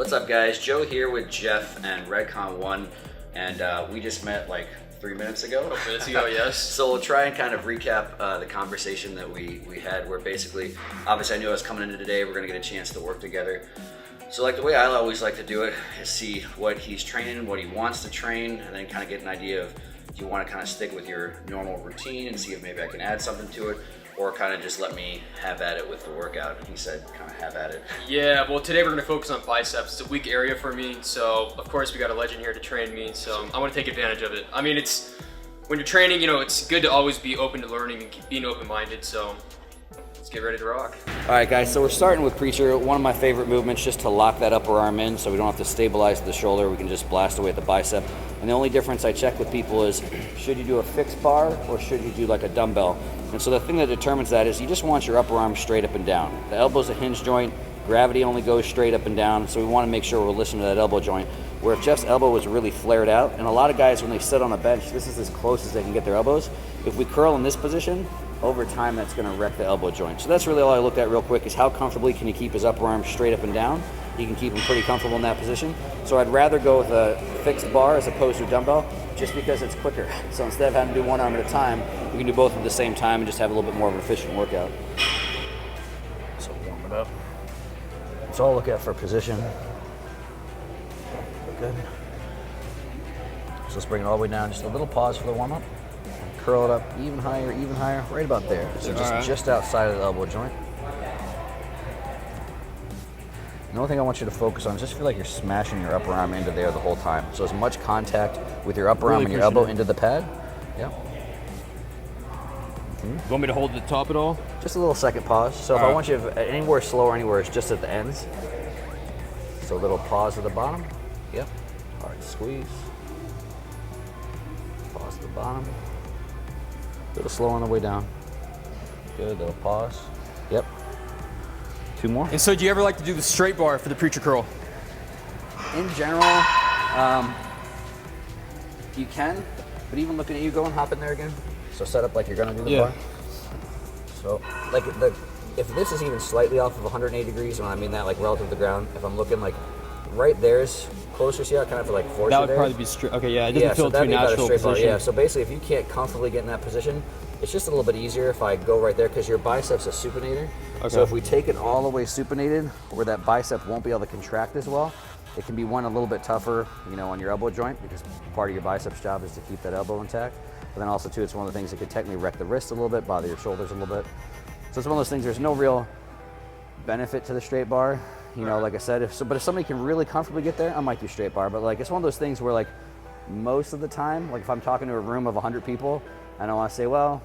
What's up, guys? Joe here with Jeff and Redcon1, and we just met like 3 minutes ago. 4 minutes ago, yes. So we'll try and kind of recap the conversation that we had, where basically, obviously I knew I was coming into today, we're gonna get a chance to work together. So like the way I always like to do it is see what he's training, what he wants to train, and then kind of get an idea of, do you want to kind of stick with your normal routine and see if maybe I can add something to it, or kind of just let me have at it with the workout. He said kind of have at it. Yeah, well today we're going to focus on biceps. It's a weak area for me, so of course we got a legend here to train me, so I want to take advantage of it. I mean, it's when you're training, you know, it's good to always be open to learning and keep being open-minded, so let's get ready to rock. All right, guys, so we're starting with preacher. One of my favorite movements, just to lock that upper arm in so we don't have to stabilize the shoulder. We can just blast away at the bicep. And the only difference I check with people is, should you do a fixed bar or should you do like a dumbbell? And so the thing that determines that is you just want your upper arm straight up and down. The elbow's a hinge joint. Gravity only goes straight up and down, so we want to make sure we're listening to that elbow joint. Where if Jeff's elbow was really flared out, and a lot of guys when they sit on a bench, this is as close as they can get their elbows. If we curl in this position, over time that's going to wreck the elbow joint. So that's really all I looked at real quick, is how comfortably can he keep his upper arm straight up and down. He can keep him pretty comfortable in that position. So I'd rather go with a fixed bar as opposed to a dumbbell, just because it's quicker. So instead of having to do one arm at a time, we can do both at the same time and just have a little bit more of an efficient workout. So warm it up. That's all I look at for position. Good. So let's bring it all the way down. Just a little pause for the warm up. Curl it up even higher, right about there. So just outside of the elbow joint. The only thing I want you to focus on is just feel like you're smashing your upper arm into there the whole time. So as much contact with your upper arm and your elbow into the pad. Yeah. You want me to hold the top at all? Just a little second pause. So if I want you to, anywhere slow or anywhere, it's just at the ends. So a little pause at the bottom. Yep. Hard squeeze. Pause at the bottom. A little slow on the way down. Good, little pause. Yep. 2 more. And so do you ever like to do the straight bar for the preacher curl? In general, you can, but even looking at you, go and hop in there again. So set up like you're gonna do the bar. So like if this is even slightly off of 180 degrees, and I mean that like relative to the ground, if I'm looking like right there's closer, see how I kind of feel like force that would there? probably be straight. Okay, yeah, it doesn't feel so too natural position. Yeah, so basically if you can't comfortably get in that position, it's just a little bit easier if I go right there, because your bicep's a supinator. Okay. So if we take it all the way supinated, where that bicep won't be able to contract as well, it can be one a little bit tougher, you know, on your elbow joint, because part of your bicep's job is to keep that elbow intact. But then also too, it's one of the things that could technically wreck the wrist a little bit, bother your shoulders a little bit. So it's one of those things, there's no real benefit to the straight bar. You know, like I said, but if somebody can really comfortably get there, I might do straight bar. But like, it's one of those things where like most of the time, like if I'm talking to a room of 100 people and I want to say, well,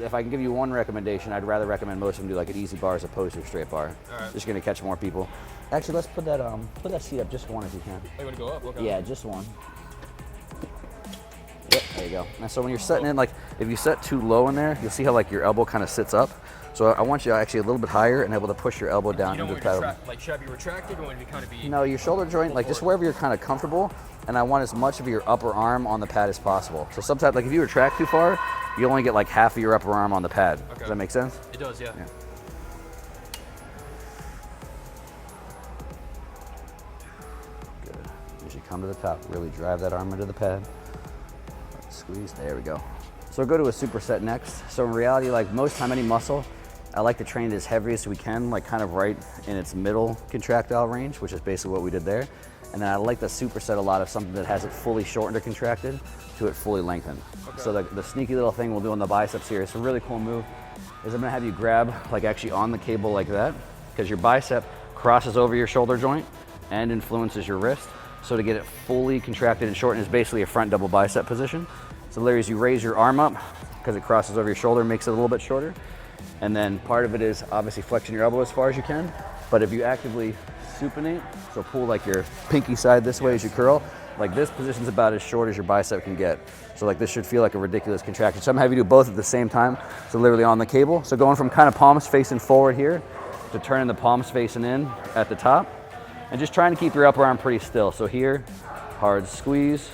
if I can give you one recommendation, I'd rather recommend most of them do like an easy bar as opposed to a straight bar. Just going to catch more people. Actually, let's put that seat up just one if you can. Oh, you want to go up? Okay. Yeah, just one. Yep, there you go. And so when you're setting in, like if you set too low in there, you'll see how like your elbow kind of sits up. So I want you actually a little bit higher and able to push your elbow down into the pedal. Like should I be retracted or want to kind of be? No, your shoulder joint, like just wherever you're kind of comfortable, and I want as much of your upper arm on the pad as possible. So sometimes, like if you retract too far, you only get like half of your upper arm on the pad. Okay. Does that make sense? It does, yeah. Good. As you come to the top, really drive that arm into the pad. Squeeze, there we go. So we'll go to a superset next. So in reality, like most time, any muscle, I like to train it as heavy as we can, like kind of right in its middle contractile range, which is basically what we did there. And then I like the superset a lot of something that has it fully shortened or contracted to it fully lengthened. Okay. So the sneaky little thing we'll do on the biceps here, it's a really cool move, is I'm gonna have you grab like actually on the cable like that, because your bicep crosses over your shoulder joint and influences your wrist. So to get it fully contracted and shortened is basically a front double bicep position. So literally as you raise your arm up, because it crosses over your shoulder, makes it a little bit shorter. And then part of it is obviously flexing your elbow as far as you can. But if you actively supinate, so pull like your pinky side this way as you curl, like this position's about as short as your bicep can get. So like this should feel like a ridiculous contraction. So I'm gonna have you do both at the same time. So literally on the cable. So going from kind of palms facing forward here to turning the palms facing in at the top. And just trying to keep your upper arm pretty still. So here, hard squeeze.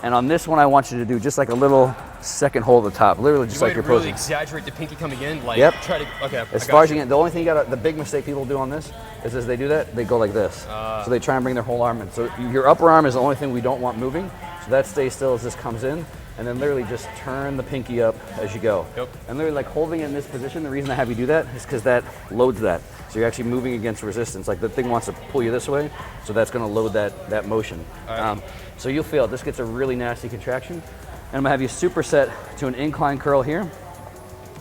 And on this one, I want you to do just like a little second hole at the top, literally just You like want you're me to really posing. exaggerate the pinky coming in? Like, Yep. try to, okay. As far as you can, the only thing the big mistake people do on this is as they do that, they go like this. So they try and bring their whole arm in. So your upper arm is the only thing we don't want moving. So that stays still as this comes in, and then literally just turn the pinky up as you go. Yep. And literally like holding it in this position, the reason I have you do that is because that loads that. So you're actually moving against resistance. Like the thing wants to pull you this way, so that's gonna load that motion. Right. So you'll feel it. This gets a really nasty contraction. And I'm gonna have you superset to an incline curl here.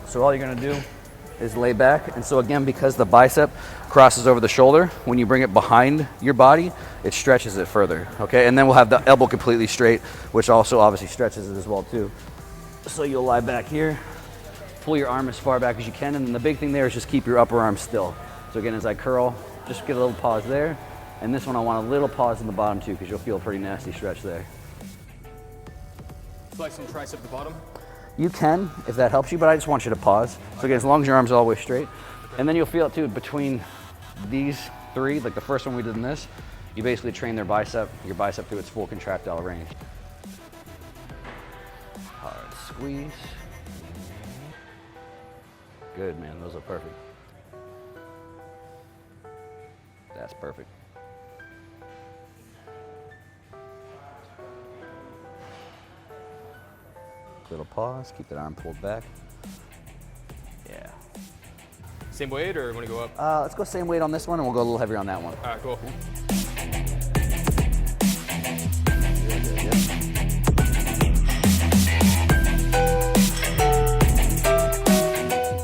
So all you're gonna do is lay back. And so again, because the bicep crosses over the shoulder, when you bring it behind your body, it stretches it further, okay? And then we'll have the elbow completely straight, which also obviously stretches it as well too. So you'll lie back here, pull your arm as far back as you can, and then the big thing there is just keep your upper arm still. So again, as I curl, just get a little pause there. And this one I want a little pause in the bottom too, because you'll feel a pretty nasty stretch there. Flex and tricep at the bottom. You can, if that helps you, but I just want you to pause. So again, as long as your arms are all the way straight. And then you'll feel it too, between these three, like the first one we did in this, you basically train your bicep through its full contractile range. Hard squeeze. Good, man, those are perfect. That's perfect. Little pause, keep that arm pulled back. Yeah. Same weight, or want to go up? Let's go same weight on this one, and we'll go a little heavier on that one. All right, cool. Keep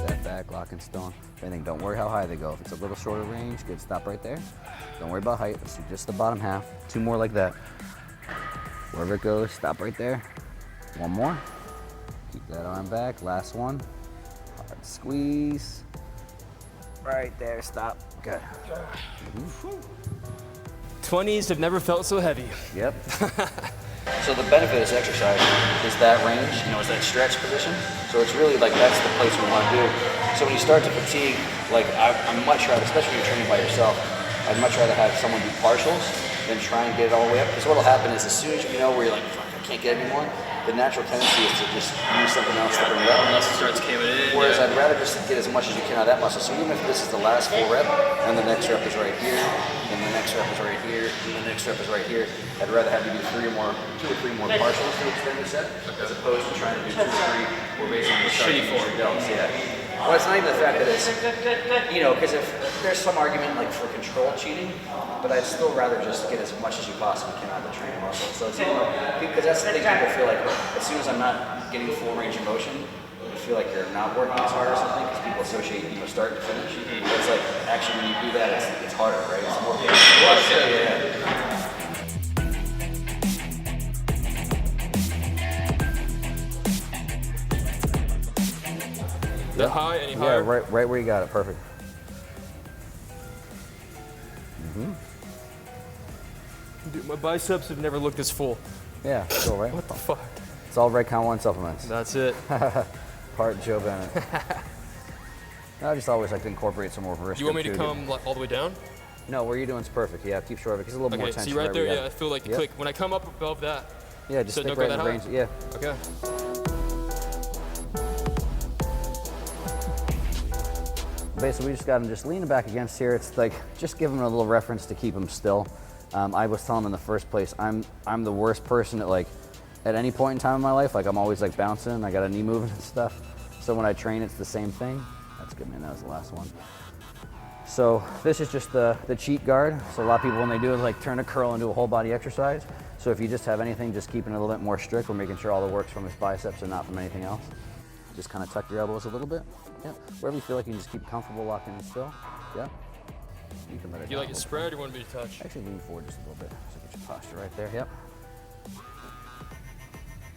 that back, lock and stone. If anything, don't worry how high they go. If it's a little shorter range, good, stop right there. Don't worry about height, let's do just the bottom half. Two more like that. Wherever it goes, stop right there. One more. Keep that arm back, last one. Hard squeeze. Right there, stop. Good. 20s have never felt so heavy. Yep. So the benefit of this exercise is that range, is that stretch position. So it's really like that's the place we want to do. So when you start to fatigue, like I'm much rather, especially when you're training by yourself, I'd much rather have someone do partials than try and get it all the way up. Because what'll happen is as soon as you know where you're like, fuck, I can't get it anymore, the natural tendency is to just use something else to bring it up. Unless it starts coming in. Whereas I'd rather just get as much as you can out of that muscle. So even if this is the last full rep, and the next rep is right here, and the next rep is right here, and the next rep is right here, I'd rather have you do two or three more partials to extend the set, as opposed to trying to do 2 or 3 or basically starting to use your delts. Yeah. Well, it's not even the fact that it's, because if there's some argument like for control cheating, but I'd still rather just get as much as you possibly can out of the training muscle. So it's, because that's the thing, people feel like as soon as I'm not getting full range of motion, you feel like you're not working as hard or something, because people associate, start to finish. But it's like, actually when you do that, it's harder, right? It's more painful. Yeah. That high, any higher? Yeah, right where you got it, perfect. Dude, my biceps have never looked this full. Yeah, cool, right? What the fuck? It's all Redcon1 supplements. That's it. Part Joe Bennett. I just always like to incorporate some more reverse. Do you want me to come like, all the way down? No, where you're doing is perfect. Yeah, keep short of it, because a little more Okay, tension. see right there, we yeah, I feel like the click. When I come up above that, Yeah, just so stick don't right go in that the range. high? Yeah. Okay. Basically, we just got him just leaning back against here. It's like, just give him a little reference to keep him still. I was telling him in the first place, I'm the worst person at any point in time in my life. Like I'm always like bouncing, I got a knee moving and stuff. So when I train, it's the same thing. That's good, man, that was the last one. So this is just the cheat guard. So a lot of people, when they do it, like turn a curl into a whole body exercise. So if you just have anything, just keeping it a little bit more strict. We're making sure all the work's from his biceps and not from anything else. Just kind of tuck your elbows a little bit. Yeah, wherever you feel like you can just keep comfortable locking in still. Yeah. You can let it Do you down like it a spread or want me to touch? bit. Actually lean forward just a little bit. So get your posture right there, yep.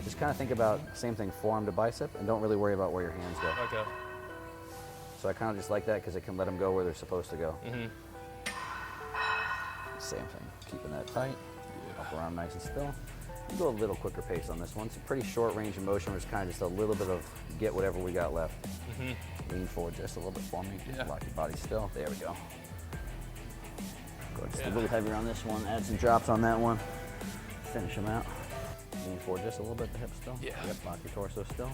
Just kind of think about, same thing, forearm to bicep, and don't really worry about where your hands go. Okay. So I kind of just like that because it can let them go where they're supposed to go. Same thing, keeping that tight. Upper arm nice and still. You go a little quicker pace on this one. It's a pretty short range of motion, which is kind of just a little bit of get whatever we got left. Lean forward just a little bit for me. Yeah. Lock your body still. There we go. Go just a little heavier on this one. Add some drops on that one. Finish them out. Lean forward just a little bit, the hips still. Yeah. Yep, lock your torso still.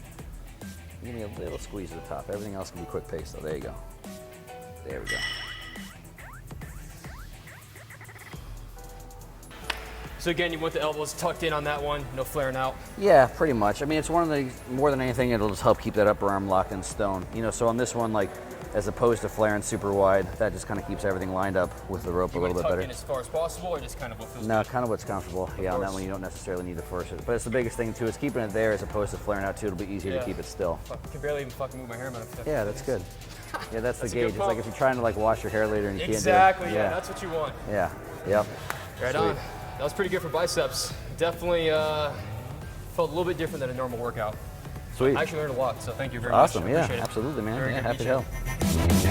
Give me a little squeeze at the top. Everything else can be quick pace though. There you go. There we go. So again, you want the elbows tucked in on that one, no flaring out. Yeah, pretty much. I mean, it's one of the, more than anything, it'll just help keep that upper arm locked in stone. You know, so on this one, like, as opposed to flaring super wide, that just kind of keeps everything lined up with the rope a little bit better. In as far as possible, or just kind of what feels No, good? kind of what's comfortable. Yeah, on that one you don't necessarily need to force it. But it's the biggest thing too, is keeping it there as opposed to flaring out too. It'll be easier to keep it still. I can barely even fucking move my hair, man. Yeah, that's good. Yeah, that's the a good gauge. It's like if you're trying to like wash your hair later and you Exactly, can't do it. yeah, that's what you want. Yeah, yep. Right on. That was pretty good for biceps. Definitely felt a little bit different than a normal workout. Sweet. I actually learned a lot, so thank you very Awesome, much. yeah, Appreciate it. absolutely, man. Very Yeah, good happy to to meet help.